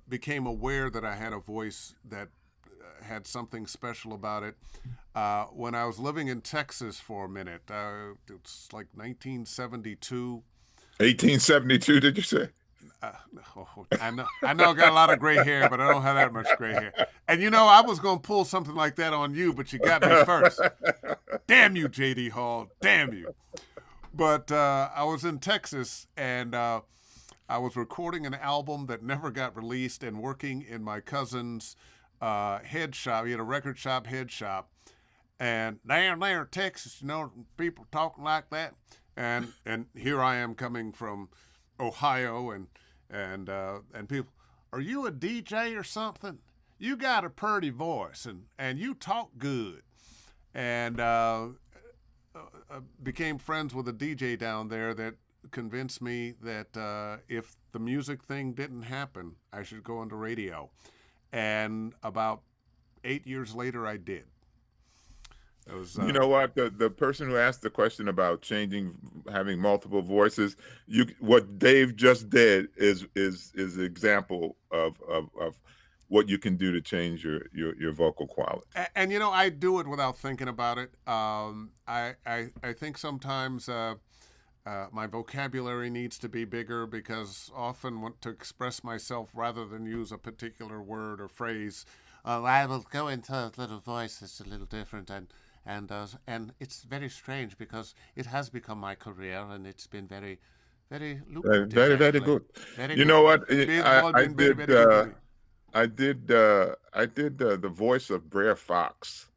became aware that I had a voice that had something special about it when I was living in Texas for a minute. It's like 1972. 1872, did you say? I know I got a lot of gray hair, but I don't have that much gray hair. And I was going to pull something like that on you, but you got me first. Damn you, J.D. Hall. Damn you. But I was in Texas, and I was recording an album that never got released and working in my cousin's head shop. He had a record shop, head shop. And down there in Texas, people talking like that. And here I am coming from Ohio, and people, are you a DJ or something? You got a pretty voice, and you talk good. And became friends with a DJ down there that convinced me that if the music thing didn't happen, I should go into radio. And about 8 years later, I did. It was, you know what? The person who asked the question about having multiple voices, what Dave just did is an example of what you can do to change your vocal quality. And I do it without thinking about it. I think sometimes my vocabulary needs to be bigger, because often want to express myself rather than use a particular word or phrase. I will go into a little voice that's a little different, and it's very strange because it has become my career, and it's been very, very lucrative. Very, very good. Very You good. know what? I did the voice of Brer Fox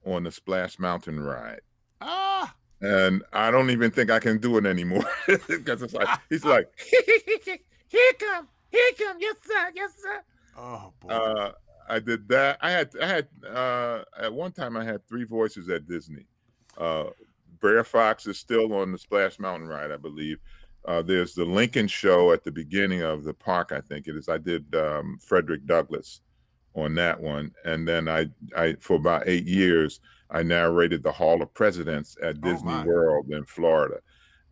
on the Splash Mountain ride. Ah! And I don't even think I can do it anymore, because it's like he's like, here come, yes sir. Oh boy. I did that. I had at one time I had 3 voices at Disney. Brer Fox is still on the Splash Mountain ride, I believe. There's the Lincoln show at the beginning of the park, I think it is. I did Frederick Douglass on that one, and then I for about 8 years I narrated the Hall of Presidents at Disney World in Florida.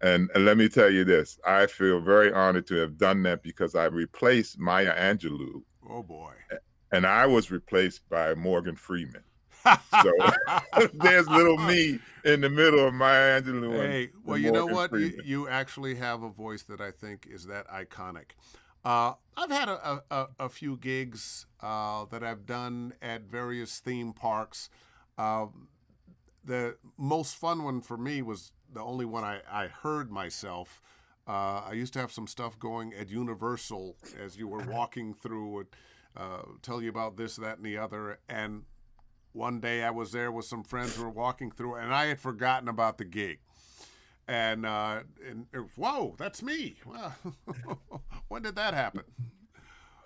And let me tell you this, I feel very honored to have done that, because I replaced Maya Angelou. Oh boy. And I was replaced by Morgan Freeman. So there's little me in the middle of Maya Angelou. Hey, well, you know what? You actually have a voice that I think is that iconic. I've had a few gigs that I've done at various theme parks. Uh, the most fun one for me was the only one I heard myself. I used to have some stuff going at Universal as you were walking through it, tell you about this, that, and the other. And one day I was there with some friends who were walking through, and I had forgotten about the gig. And whoa, that's me. Well, when did that happen?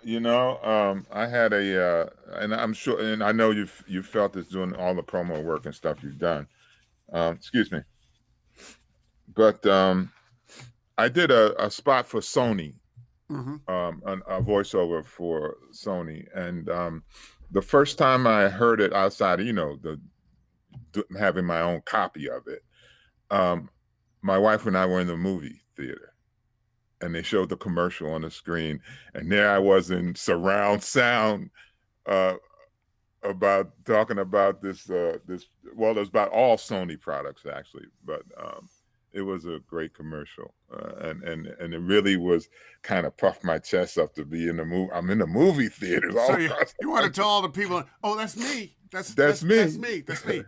I had and I'm sure, and I know you felt this doing all the promo work and stuff you've done. Excuse me, but I did a spot for Sony, Mm-hmm. a voiceover for Sony, and the first time I heard it outside of having my own copy of it, my wife and I were in the movie theater, and they showed the commercial on the screen, and there I was in surround sound, uh, about talking about this. Well, it was about all Sony products actually, but it was a great commercial, and it really was kind of puffed my chest up to be in the movie. I'm in the movie theaters all So across. you want to tell all the people, oh, that's me. That's me. That's me. That's me.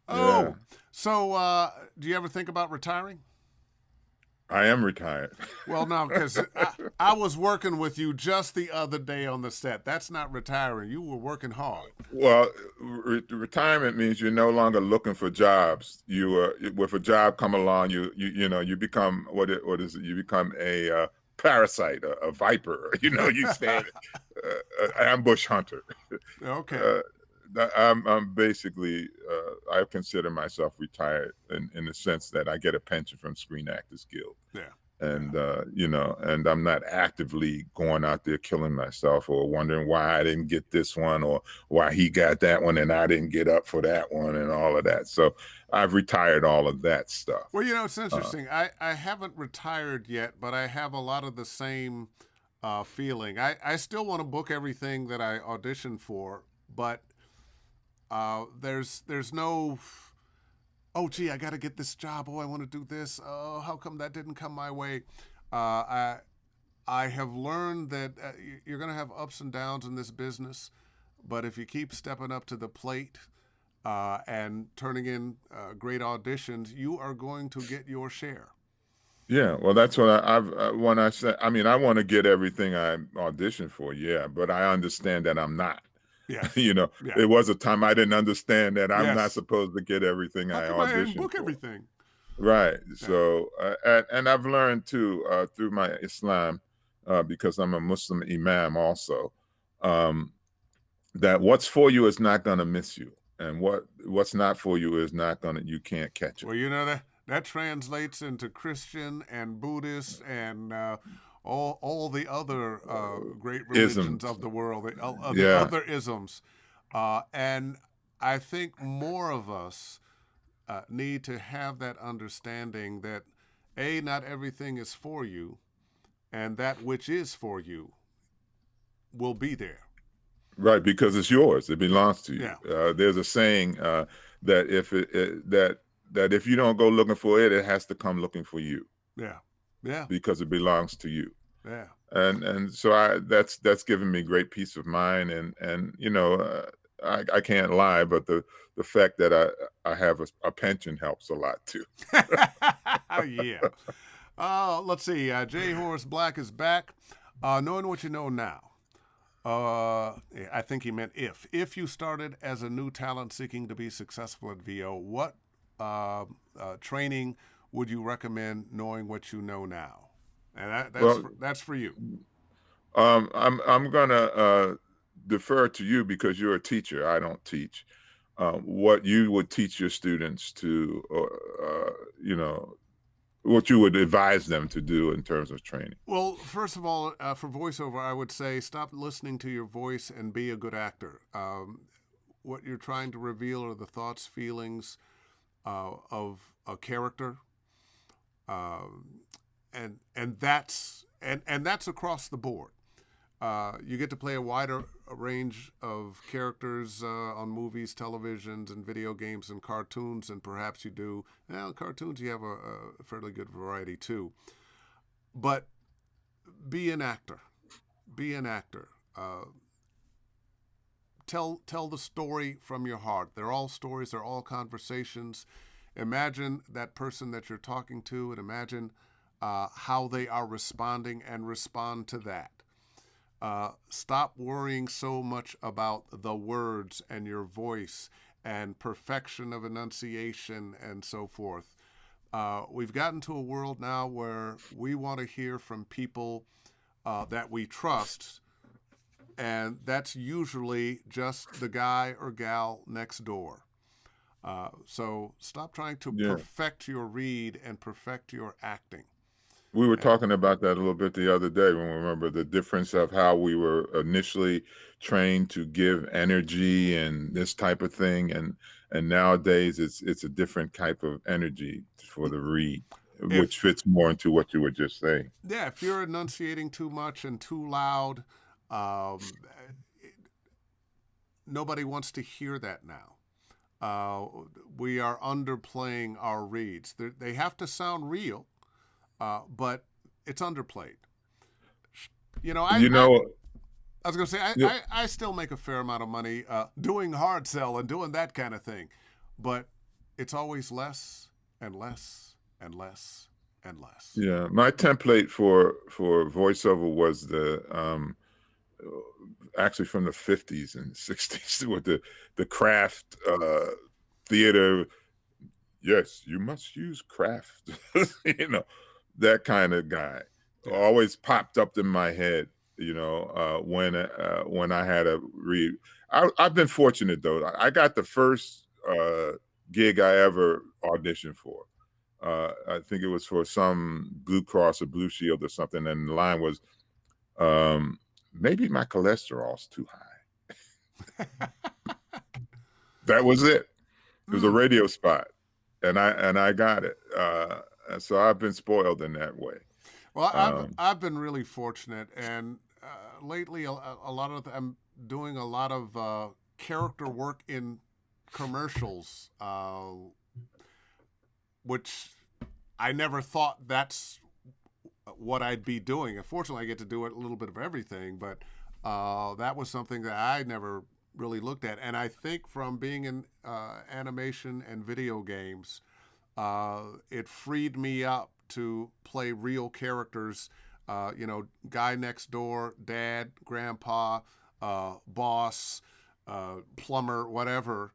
Oh, Yeah. so do you ever think about retiring? I am retired. Well, no, because I was working with you just the other day on the set. That's not retiring. You were working hard. Well, retirement means you're no longer looking for jobs. With a job come along, you become what is it? You become a parasite, a viper. You stand an ambush hunter. Okay. I'm basically I consider myself retired in the sense that I get a pension from Screen Actors Guild. Yeah. And and I'm not actively going out there killing myself or wondering why I didn't get this one or why he got that one and I didn't get up for that one and all of that. So I've retired all of that stuff. Well, it's interesting. I haven't retired yet, but I have a lot of the same feeling. I still want to book everything that I auditioned for, but there's no, oh gee, I got to get this job. Oh, I want to do this. Oh, how come that didn't come my way? I have learned that you're going to have ups and downs in this business, but if you keep stepping up to the plate and turning in great auditions, you are going to get your share. Yeah, well, that's what when I say. I mean, I want to get everything I auditioned for. Yeah, but I understand that I'm not. Yeah. Yeah. There was a time I didn't understand that I'm not Yes. supposed to get everything How I come I didn't auditioned book for. everything? Right. Yeah. So, and I've learned too through my Islam, because I'm a Muslim imam also, that what's for you is not going to miss you, and what's not for you is not going to. You can't catch it. Well, that translates into Christian and Buddhist and all the other great religions Isms. of the world, the Yeah. other isms. And I think more of us need to have that understanding that, A, not everything is for you, and that which is for you will be there. Right, because it's yours. It belongs to you. Yeah. There's a saying that that if you don't go looking for it, it has to come looking for you. Yeah. Yeah. Because it belongs to you. Yeah. And so that's given me great peace of mind, and I can't lie, but the fact that I have a pension helps a lot too. Yeah. Let's see. J. Horace Black is back. Knowing what you know now. I think he meant if. If you started as a new talent seeking to be successful at VO, what training would you recommend knowing what you know now? And that's for you. I'm gonna defer to you because you're a teacher. I don't teach. What you would teach your students to, what you would advise them to do in terms of training? Well, first of all, for voiceover, I would say stop listening to your voice and be a good actor. What you're trying to reveal are the thoughts, feelings of a character, and that's across the board. You get to play a wider range of characters on movies, televisions, and video games and cartoons, and perhaps you do. Now, cartoons, you have a fairly good variety too. But be an actor. Be an actor. Tell the story from your heart. They're all stories. They're all conversations. Imagine that person that you're talking to, and imagine how they are responding, and respond to that. Stop worrying so much about the words and your voice and perfection of enunciation and so forth. We've gotten to a world now where we want to hear from people that we trust, and that's usually just the guy or gal next door. So stop trying to Yeah. perfect your read and perfect your acting. We were talking about that a little bit the other day when we remember the difference of how we were initially trained to give energy and this type of thing, and nowadays it's a different type of energy for the read, which fits more into what you were just saying. Yeah, if you're enunciating too much and too loud, nobody wants to hear that now. We are underplaying our reads. They have to sound real, but it's underplayed. I was going to say, I still make a fair amount of money doing hard sell and doing that kind of thing, but it's always less and less and less and less. Yeah, my template for voiceover was actually from the 50s and 60s with the craft theater. Yes, you must use craft. That kind of guy. Yeah. Always popped up in my head, when I had a read. I've been fortunate though. I got the first gig I ever auditioned for. I think it was for some Blue Cross or Blue Shield or something, and the line was, "Maybe my cholesterol's too high." That was it. It was a radio spot, and I got it. So I've been spoiled in that way. Well, I've been really fortunate, and lately I'm doing a lot of character work in commercials, which I never thought that's what I'd be doing. Unfortunately, I get to do a little bit of everything, but that was something that I never really looked at. And I think from being in animation and video games, it freed me up to play real characters, guy next door, dad, grandpa, boss, plumber, whatever.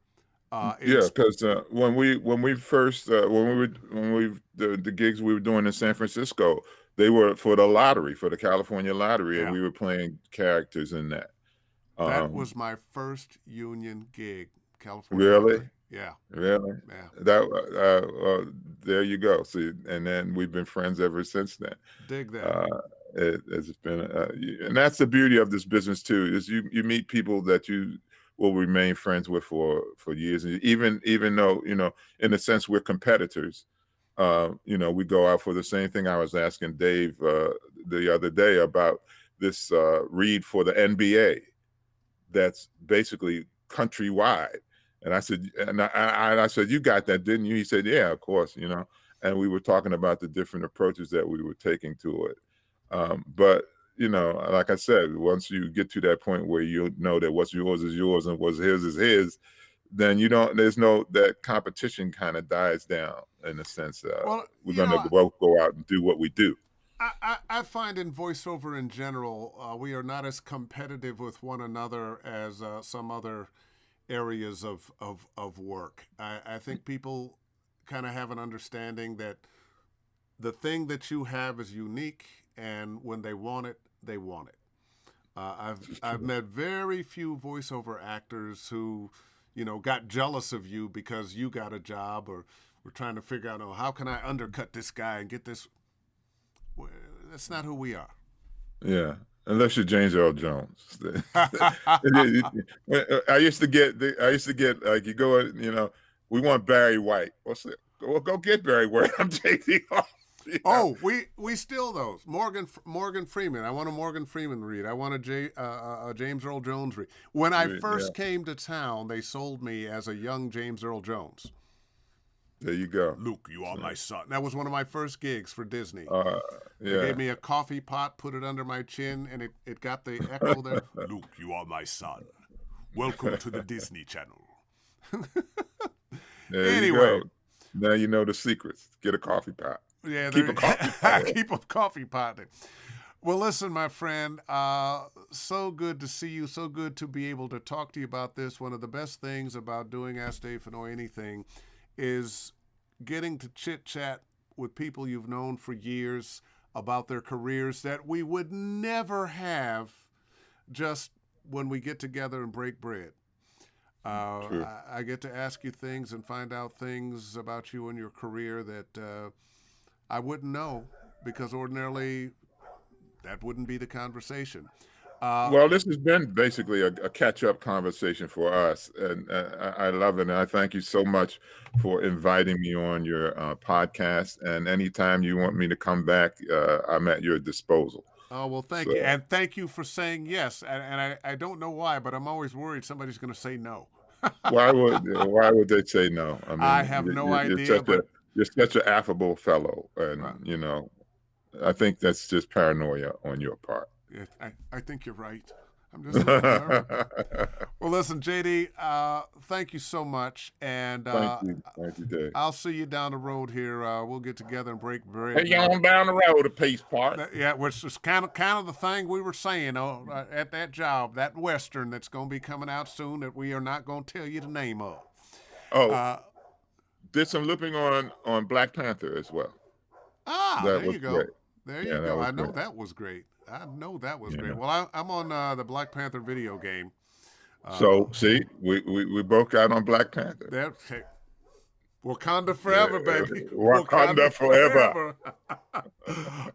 Because when we first the gigs we were doing in San Francisco, they were for the lottery, for the California lottery, and we were playing characters in that. That was my first union gig, California Really? lottery. Yeah. Really? Yeah. That there you go. See, and then we've been friends ever since then. Dig that. It's been, and that's the beauty of this business too. Is you meet people that you will remain friends with for years, and even though in a sense we're competitors. We go out for the same thing. I was asking Dave the other day about this read for the NBA. That's basically countrywide. And I said, I said, you got that, didn't you? He said, yeah, of course, And we were talking about the different approaches that we were taking to it. But like I said, once you get to that point where you know that what's yours is yours and what's his is his, then that competition kind of dies down in a sense. We're going to both go out and do what we do. I find in voiceover in general, we are not as competitive with one another as some other areas of work. I think people kind of have an understanding that the thing that you have is unique, and when they want it, they want it. I've met very few voiceover actors who, got jealous of you because you got a job, or were trying to figure out, how can I undercut this guy and get this? That's not who we are. Yeah. Unless you're James Earl Jones. I used to get like, you go, we want Barry White. Well, go get Barry White. I'm taking off. Oh, we steal those. Morgan Freeman. I want a Morgan Freeman read. I want a James Earl Jones read. When I first came to town, they sold me as a young James Earl Jones. There you go. Luke, you are my son. That was one of my first gigs for Disney. They Yeah. gave me a coffee pot, put it under my chin, and it got the echo there. Luke, you are my son. Welcome to the Disney Channel. There you Anyway. go. Now you know the secrets. Get a coffee pot. Yeah, Keep a coffee pot. keep a coffee pot there. Well, listen, my friend, so good to see you. So good to be able to talk to you about this. One of the best things about doing Ask Dave Fennoy Anything is getting to chit-chat with people you've known for years about their careers that we would never have just when we get together and break bread. I get to ask you things and find out things about you and your career that I wouldn't know, because ordinarily that wouldn't be the conversation. Well, this has been basically a catch-up conversation for us, and I love it. And I thank you so much for inviting me on your podcast. And anytime you want me to come back, I'm at your disposal. Oh, well, thank you. And thank you for saying yes. And I don't know why, but I'm always worried somebody's going to say no. Why would they say no? I mean, I have no idea. You're such an affable fellow, and right. I think that's just paranoia on your part. Yeah, I think you're right. I'm just a little nervous. Well, listen, JD, thank you so much. And thank you, Dave. I'll see you down the road here. We'll get together and break bread. Hey, you on down the road a piece part. Yeah, which is kind of the thing we were saying at that job, that Western that's going to be coming out soon that we are not going to tell you the name of. Did some looping on Black Panther as well. There you go. Great. There you go. I know that was great. Great. Well, I'm on the Black Panther video game. So, see, we both got on Black Panther. Wakanda forever, baby. Wakanda forever.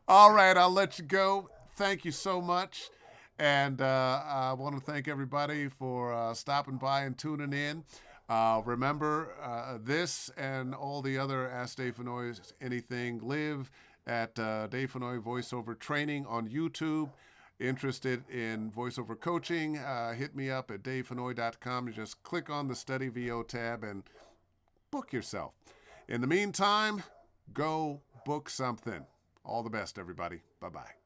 All right, I'll let you go. Thank you so much. And I want to thank everybody for stopping by and tuning in. Remember, this and all the other Ask Dave Fennoy Anything live at Dave Fennoy Voiceover Training on YouTube. Interested in voiceover coaching, hit me up at davefennoy.com. You just click on the Study VO tab and book yourself. In the meantime, go book something. All the best, everybody. Bye-bye.